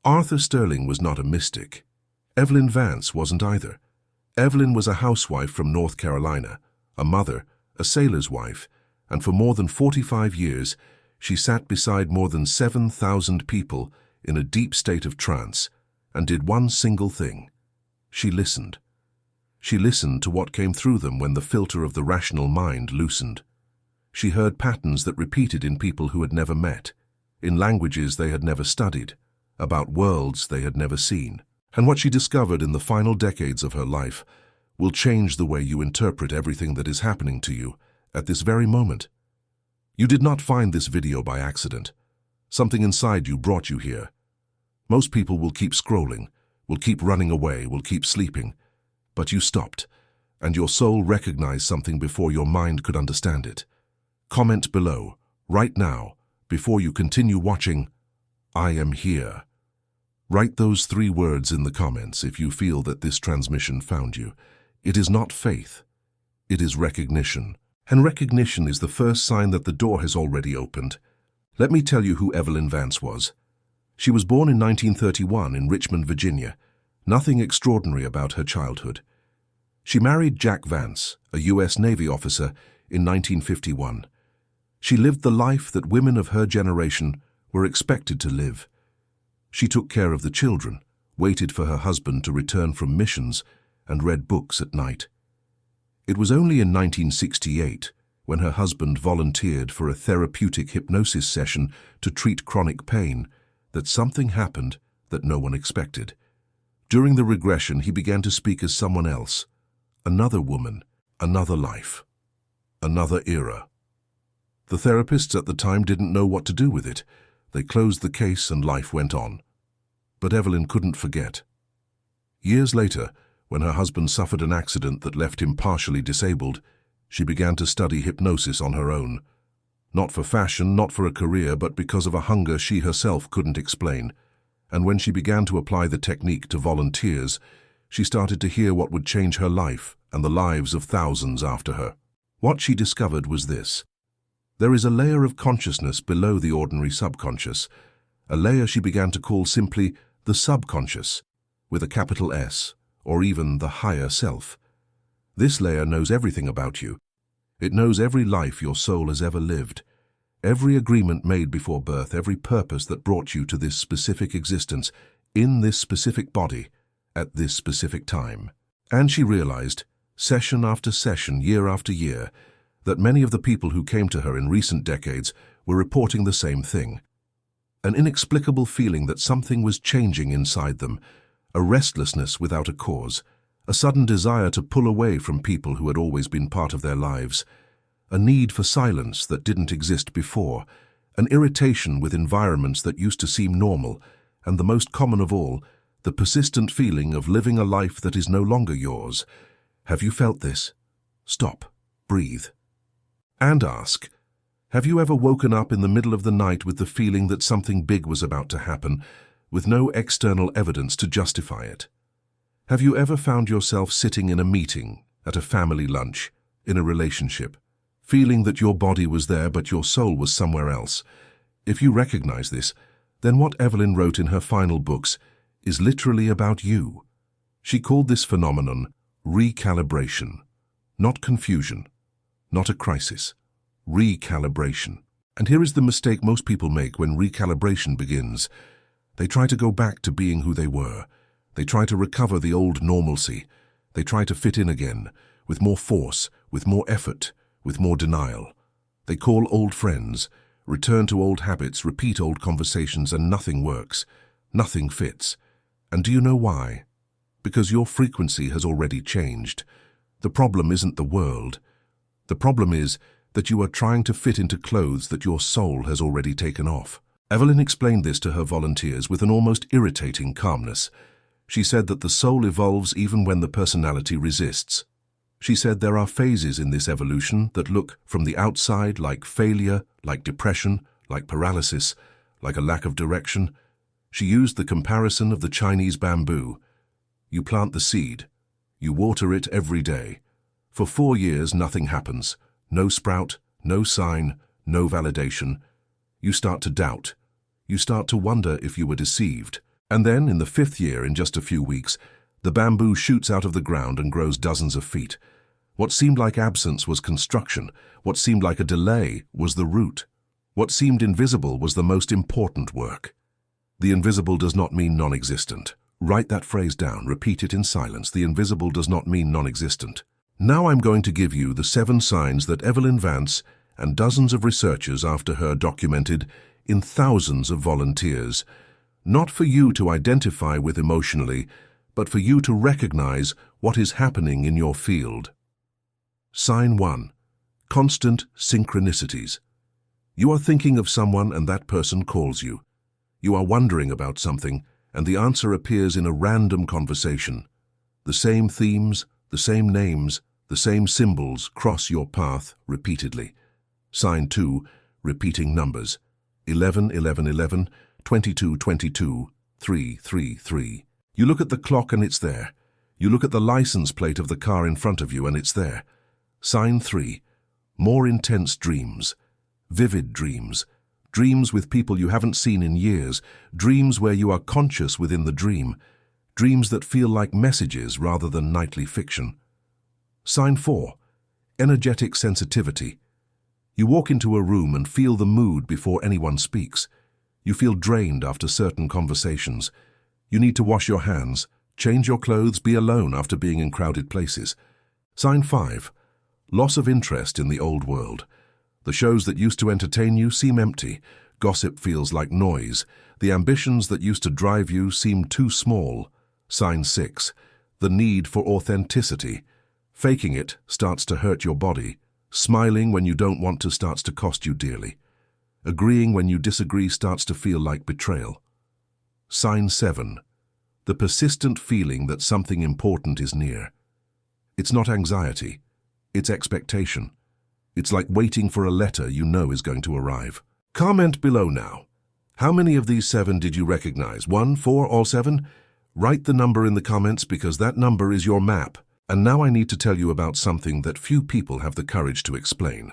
Arthur Sterling was not a mystic. Evelyn Vance wasn't either. Evelyn was a housewife from North Carolina, a mother, a sailor's wife, and for more than 45 years, she sat beside more than 7,000 people in a deep state of trance and did one single thing. She listened. She listened to what came through them when the filter of the rational mind loosened. She heard patterns that repeated in people who had never met, in languages they had never studied, about worlds they had never seen. And what she discovered in the final decades of her life will change the way you interpret everything that is happening to you at this very moment. You did not find this video by accident. Something inside you brought you here. Most people will keep scrolling, will keep running away, will keep sleeping. But you stopped, and your soul recognized something before your mind could understand it. Comment below, right now, before you continue watching, "I am here." Write those 3 words in the comments if you feel that this transmission found you. It is not faith. It is recognition. And recognition is the first sign that the door has already opened. Let me tell you who Evelyn Vance was. She was born in 1931 in Richmond, Virginia. Nothing extraordinary about her childhood. She married Jack Vance, a U.S. Navy officer, in 1951. She lived the life that women of her generation were expected to live. She took care of the children, waited for her husband to return from missions, and read books at night. It was only in 1968, when her husband volunteered for a therapeutic hypnosis session to treat chronic pain, that something happened that no one expected. During the regression, he began to speak as someone else, another woman, another life, another era. The therapists at the time didn't know what to do with it. They closed the case and life went on. But Evelyn couldn't forget. Years later, when her husband suffered an accident that left him partially disabled, she began to study hypnosis on her own. Not for fashion, not for a career, but because of a hunger she herself couldn't explain. And when she began to apply the technique to volunteers, she started to hear what would change her life and the lives of thousands after her. What she discovered was this. There is a layer of consciousness below the ordinary subconscious, a layer she began to call simply the subconscious, with a capital S, or even the higher self. This layer knows everything about you. It knows every life your soul has ever lived, every agreement made before birth, every purpose that brought you to this specific existence, in this specific body, at this specific time. And she realized, session after session, year after year, that many of the people who came to her in recent decades were reporting the same thing. An inexplicable feeling that something was changing inside them, a restlessness without a cause, a sudden desire to pull away from people who had always been part of their lives, a need for silence that didn't exist before, an irritation with environments that used to seem normal, and the most common of all, the persistent feeling of living a life that is no longer yours. Have you felt this? Stop, breathe, and ask, have you ever woken up in the middle of the night with the feeling that something big was about to happen, with no external evidence to justify it? Have you ever found yourself sitting in a meeting, at a family lunch, in a relationship, feeling that your body was there but your soul was somewhere else? If you recognize this, then what Evelyn wrote in her final books is literally about you. She called this phenomenon recalibration, not confusion, not a crisis, recalibration. And here is the mistake most people make when recalibration begins. They try to go back to being who they were. They try to recover the old normalcy. They try to fit in again, with more force, with more effort, with more denial. They call old friends, return to old habits, repeat old conversations, and nothing works. Nothing fits. And do you know why? Because your frequency has already changed. The problem isn't the world. The problem is that you are trying to fit into clothes that your soul has already taken off. Evelyn explained this to her volunteers with an almost irritating calmness. She said that the soul evolves even when the personality resists. She said there are phases in this evolution that look from the outside like failure, like depression, like paralysis, like a lack of direction. She used the comparison of the Chinese bamboo. You plant the seed. You water it every day. For 4 years, nothing happens. No sprout, no sign, no validation. You start to doubt. You start to wonder if you were deceived. And then, in the 5th year, in just a few weeks, the bamboo shoots out of the ground and grows dozens of feet. What seemed like absence was construction. What seemed like a delay was the root. What seemed invisible was the most important work. The invisible does not mean non-existent. Write that phrase down, repeat it in silence. The invisible does not mean non-existent. Now I'm going to give you the 7 signs that Evelyn Vance and dozens of researchers after her documented in thousands of volunteers, not for you to identify with emotionally, but for you to recognize what is happening in your field. Sign 1. Constant synchronicities. You are thinking of someone and that person calls you. You are wondering about something and the answer appears in a random conversation. The same themes, the same names, the same symbols cross your path repeatedly. Sign 2. Repeating numbers. 11, 11, 11, 22, 22, 3, 3, 3. You look at the clock and it's there. You look at the license plate of the car in front of you and it's there. Sign 3. More intense dreams. Vivid dreams. Dreams with people you haven't seen in years. Dreams where you are conscious within the dream. Dreams that feel like messages rather than nightly fiction. Sign 4. Energetic sensitivity. You walk into a room and feel the mood before anyone speaks. You feel drained after certain conversations. You need to wash your hands, change your clothes, be alone after being in crowded places. Sign 5. Loss of interest in the old world. The shows that used to entertain you seem empty. Gossip feels like noise. The ambitions that used to drive you seem too small. Sign 6. The need for authenticity. Faking it starts to hurt your body. Smiling when you don't want to starts to cost you dearly. Agreeing when you disagree starts to feel like betrayal. Sign 7. The persistent feeling that something important is near. It's not anxiety. It's expectation. It's like waiting for a letter you know is going to arrive. Comment below now. How many of these 7 did you recognize? 1, 4, all 7? Write the number in the comments because that number is your map. And now I need to tell you about something that few people have the courage to explain,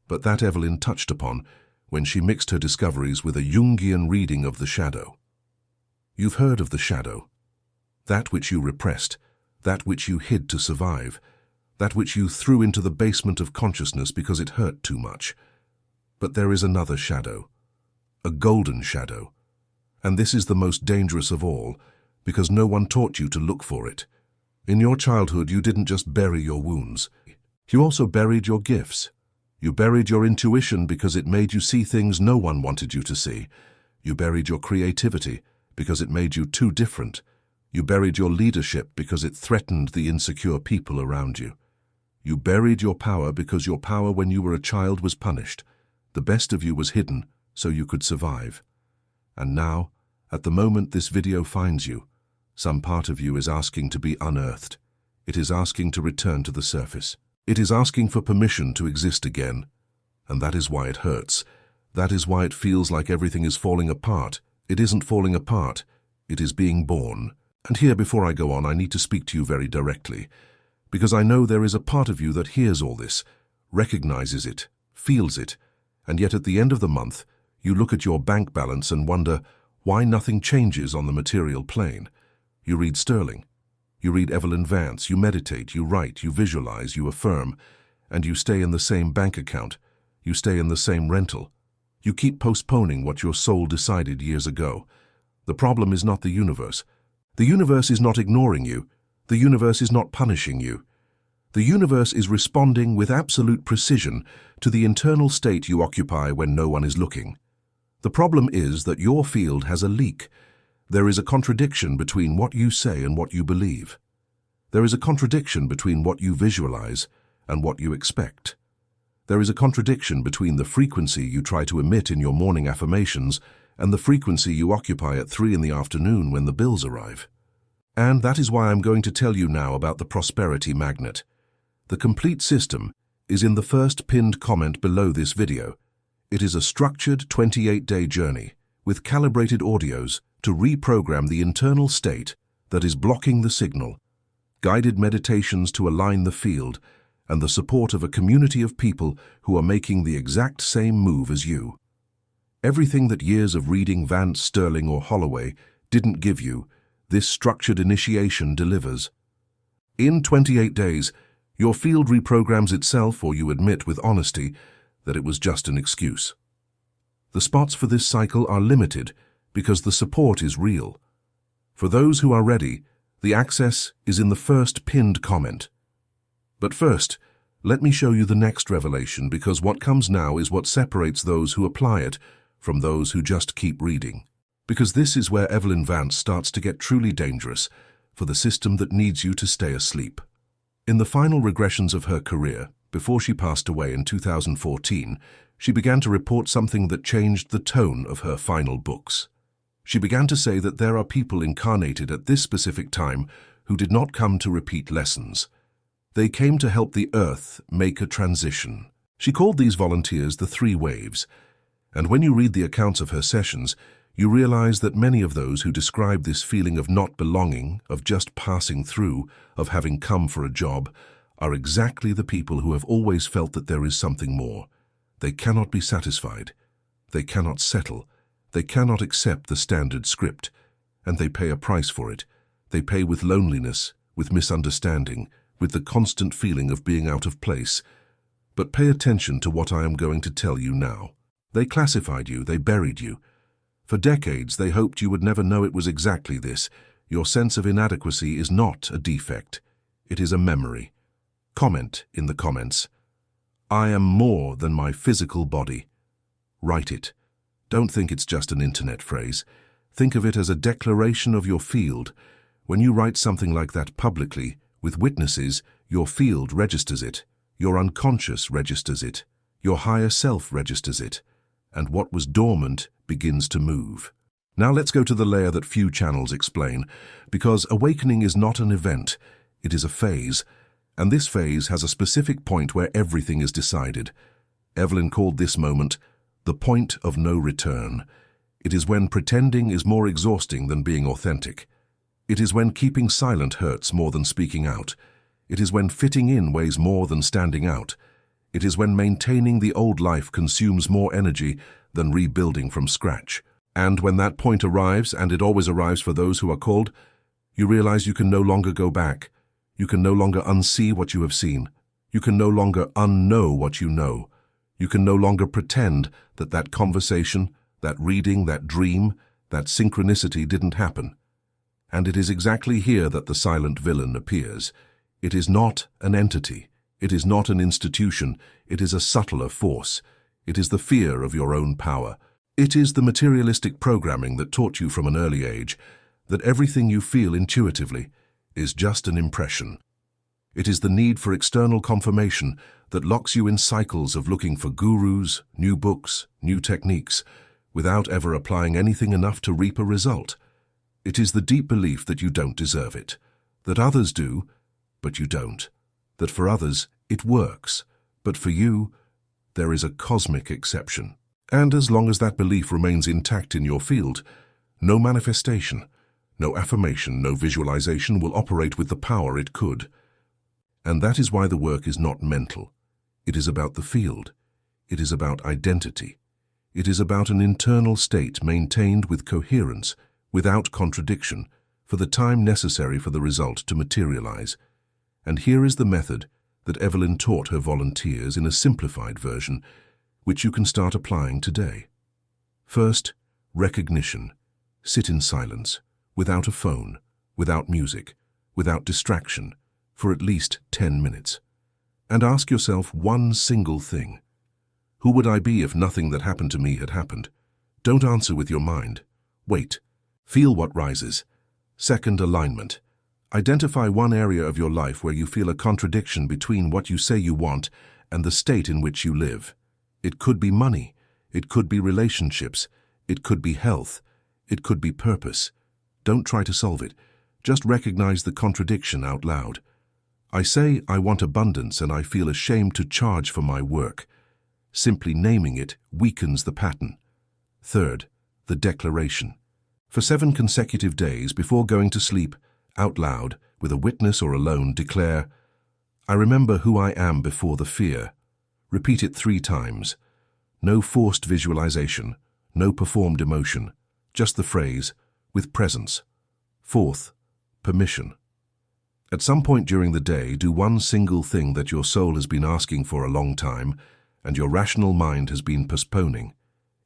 but that Evelyn touched upon when she mixed her discoveries with a Jungian reading of the shadow. You've heard of the shadow. That which you repressed, that which you hid to survive, that which you threw into the basement of consciousness because it hurt too much. But there is another shadow, a golden shadow, and this is the most dangerous of all because no one taught you to look for it. In your childhood, you didn't just bury your wounds. You also buried your gifts. You buried your intuition because it made you see things no one wanted you to see. You buried your creativity because it made you too different. You buried your leadership because it threatened the insecure people around you. You buried your power because your power when you were a child was punished. The best of you was hidden so you could survive. And now, at the moment this video finds you, some part of you is asking to be unearthed. It is asking to return to the surface. It is asking for permission to exist again. And that is why it hurts. That is why it feels like everything is falling apart. It isn't falling apart. It is being born. And here, before I go on, I need to speak to you very directly, because I know there is a part of you that hears all this, recognizes it, feels it, and yet at the end of the month, you look at your bank balance and wonder why nothing changes on the material plane. You read Sterling, you read Evelyn Vance, you meditate, you write, you visualize, you affirm, and you stay in the same bank account, you stay in the same rental. You keep postponing what your soul decided years ago. The problem is not the universe. The universe is not ignoring you. The universe is not punishing you. The universe is responding with absolute precision to the internal state you occupy when no one is looking. The problem is that your field has a leak. There is a contradiction between what you say and what you believe. There is a contradiction between what you visualize and what you expect. There is a contradiction between the frequency you try to emit in your morning affirmations and the frequency you occupy at 3 in the afternoon when the bills arrive. And that is why I'm going to tell you now about the prosperity magnet. The complete system is in the first pinned comment below this video. It is a structured 28-day journey with calibrated audios to reprogram the internal state that is blocking the signal, guided meditations to align the field, and the support of a community of people who are making the exact same move as you. Everything that years of reading Vance, Sterling, or Holloway didn't give you, this structured initiation delivers. In 28 days, your field reprograms itself, or you admit with honesty that it was just an excuse. The spots for this cycle are limited because the support is real. For those who are ready, the access is in the first pinned comment. But first, let me show you the next revelation, because what comes now is what separates those who apply it from those who just keep reading. Because this is where Evelyn Vance starts to get truly dangerous for the system that needs you to stay asleep. In the final regressions of her career, before she passed away in 2014, she began to report something that changed the tone of her final books. She began to say that there are people incarnated at this specific time who did not come to repeat lessons. They came to help the Earth make a transition. She called these volunteers the 3 waves, and when you read the accounts of her sessions, you realize that many of those who describe this feeling of not belonging, of just passing through, of having come for a job, are exactly the people who have always felt that there is something more. They cannot be satisfied. They cannot settle. They cannot accept the standard script, and they pay a price for it. They pay with loneliness, with misunderstanding, with the constant feeling of being out of place. But pay attention to what I am going to tell you now. They classified you, they buried you. For decades, they hoped you would never know it was exactly this. Your sense of inadequacy is not a defect. It is a memory. Comment in the comments. I am more than my physical body. Write it. Don't think it's just an internet phrase. Think of it as a declaration of your field. When you write something like that publicly, with witnesses, your field registers it. Your unconscious registers it. Your higher self registers it. And what was dormant begins to move. Now let's go to the layer that few channels explain, because awakening is not an event, it is a phase, and this phase has a specific point where everything is decided. Evelyn called this moment the point of no return. It is when pretending is more exhausting than being authentic. It is when keeping silent hurts more than speaking out. It is when fitting in weighs more than standing out. It is when maintaining the old life consumes more energy than rebuilding from scratch. And when that point arrives, and it always arrives for those who are called, you realize you can no longer go back. You can no longer unsee what you have seen. You can no longer unknow what you know. You can no longer pretend that that conversation, that reading, that dream, that synchronicity didn't happen. And it is exactly here that the silent villain appears. It is not an entity. It is not an institution. It is a subtler force. It is the fear of your own power. It is the materialistic programming that taught you from an early age that everything you feel intuitively is just an impression. It is the need for external confirmation that locks you in cycles of looking for gurus, new books, new techniques, without ever applying anything enough to reap a result. It is the deep belief that you don't deserve it, that others do, but you don't, that for others it works, but for you, there is a cosmic exception. And as long as that belief remains intact in your field, no manifestation, no affirmation, no visualization will operate with the power it could. And that is why the work is not mental. It is about the field. It is about identity. It is about an internal state maintained with coherence, without contradiction, for the time necessary for the result to materialize. And here is the method that Evelyn taught her volunteers in a simplified version, which you can start applying today. First, recognition. Sit in silence, without a phone, without music, without distraction, for at least 10 minutes. And ask yourself one single thing. Who would I be if nothing that happened to me had happened? Don't answer with your mind. Wait. Feel what rises. Second, alignment. Identify one area of your life where you feel a contradiction between what you say you want and the state in which you live. It could be money. It could be relationships. It could be health. It could be purpose. Don't try to solve it. Just recognize the contradiction out loud. I say I want abundance and I feel ashamed to charge for my work. Simply naming it weakens the pattern. Third, the declaration. For 7 consecutive days before going to sleep, out loud, with a witness or alone, declare, I remember who I am before the fear. Repeat it 3 times. No forced visualization, no performed emotion, just the phrase, with presence. Fourth, permission. At some point during the day, do one single thing that your soul has been asking for a long time and your rational mind has been postponing.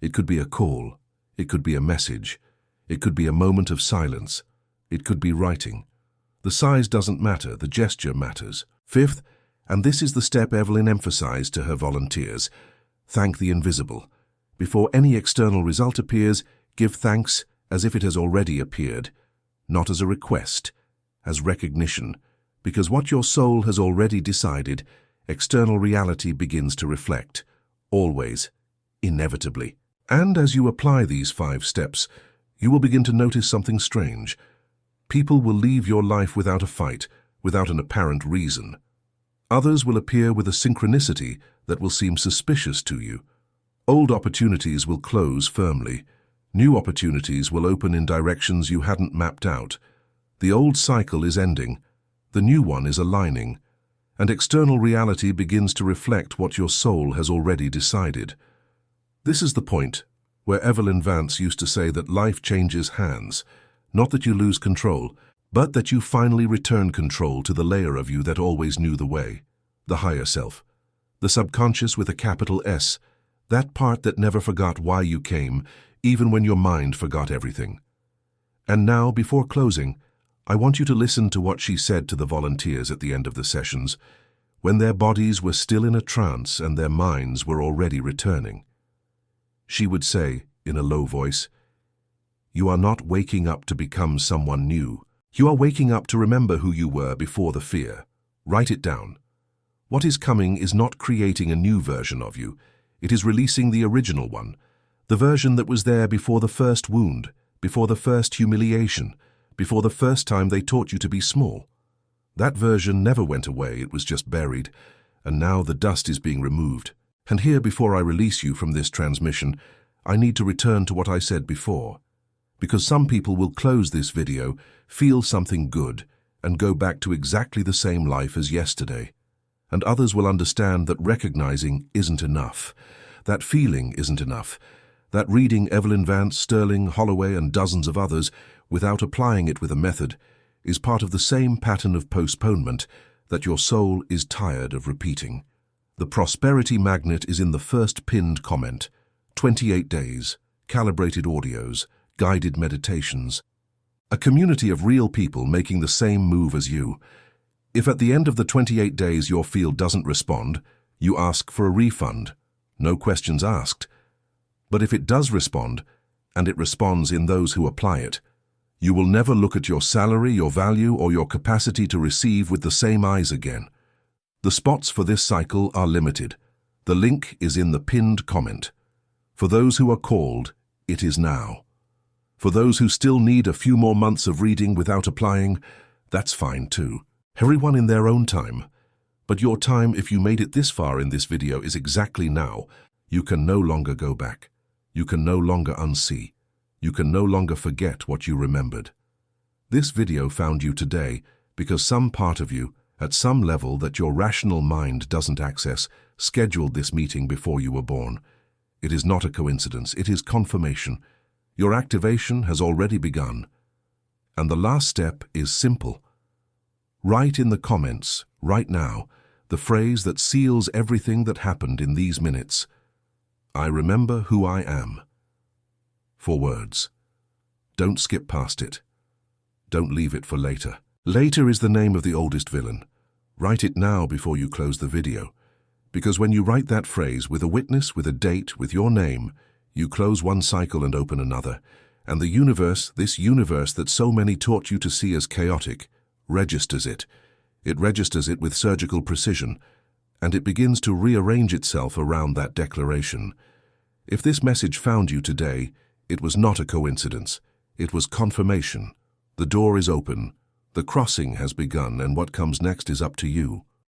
It could be a call. It could be a message. It could be a moment of silence. It could be writing. The size doesn't matter, the gesture matters. Fifth, and this is the step Evelyn emphasized to her volunteers, thank the invisible. Before any external result appears, give thanks as if it has already appeared, not as a request, as recognition, because what your soul has already decided, external reality begins to reflect, always, inevitably. And as you apply these 5 steps, you will begin to notice something strange. People will leave your life without a fight, without an apparent reason. Others will appear with a synchronicity that will seem suspicious to you. Old opportunities will close firmly. New opportunities will open in directions you hadn't mapped out. The old cycle is ending. The new one is aligning. And external reality begins to reflect what your soul has already decided. This is the point where Evelyn Vance used to say that life changes hands, not that you lose control, but that you finally return control to the layer of you that always knew the way, the higher self, the subconscious with a capital S, that part that never forgot why you came, even when your mind forgot everything. And now, before closing, I want you to listen to what she said to the volunteers at the end of the sessions, when their bodies were still in a trance and their minds were already returning. She would say, in a low voice, "You are not waking up to become someone new. You are waking up to remember who you were before the fear. Write it down. What is coming is not creating a new version of you. It is releasing the original one, the version that was there before the first wound, before the first humiliation, before the first time they taught you to be small. That version never went away, it was just buried, and now the dust is being removed. And here, before I release you from this transmission, I need to return to what I said before, because some people will close this video, feel something good, and go back to exactly the same life as yesterday. And others will understand that recognizing isn't enough, that feeling isn't enough, that reading Evelyn Vance, Sterling, Holloway, and dozens of others without applying it with a method is part of the same pattern of postponement that your soul is tired of repeating. The prosperity magnet is in the first pinned comment. 28 days, calibrated audios, guided meditations. A community of real people making the same move as you. If at the end of the 28 days your field doesn't respond, you ask for a refund. No questions asked. But if it does respond, and it responds in those who apply it, you will never look at your salary, your value, or your capacity to receive with the same eyes again. The spots for this cycle are limited. The link is in the pinned comment. For those who are called, it is now. For those who still need a few more months of reading without applying, that's fine too. Everyone in their own time. But your time, if you made it this far in this video, is exactly now. You can no longer go back. You can no longer unsee. You can no longer forget what you remembered. This video found you today because some part of you, at some level that your rational mind doesn't access, scheduled this meeting before you were born. It is not a coincidence, it is confirmation. Your activation has already begun. And the last step is simple. Write in the comments, right now, the phrase that seals everything that happened in these minutes. I remember who I am. 4 words. Don't skip past it. Don't leave it for later. Later is the name of the oldest villain. Write it now before you close the video. Because when you write that phrase with a witness, with a date, with your name, you close one cycle and open another. And the universe, this universe that so many taught you to see as chaotic, registers it. It registers it with surgical precision, and it begins to rearrange itself around that declaration. If this message found you today, it was not a coincidence. It was confirmation. The door is open. The crossing has begun, and what comes next is up to you.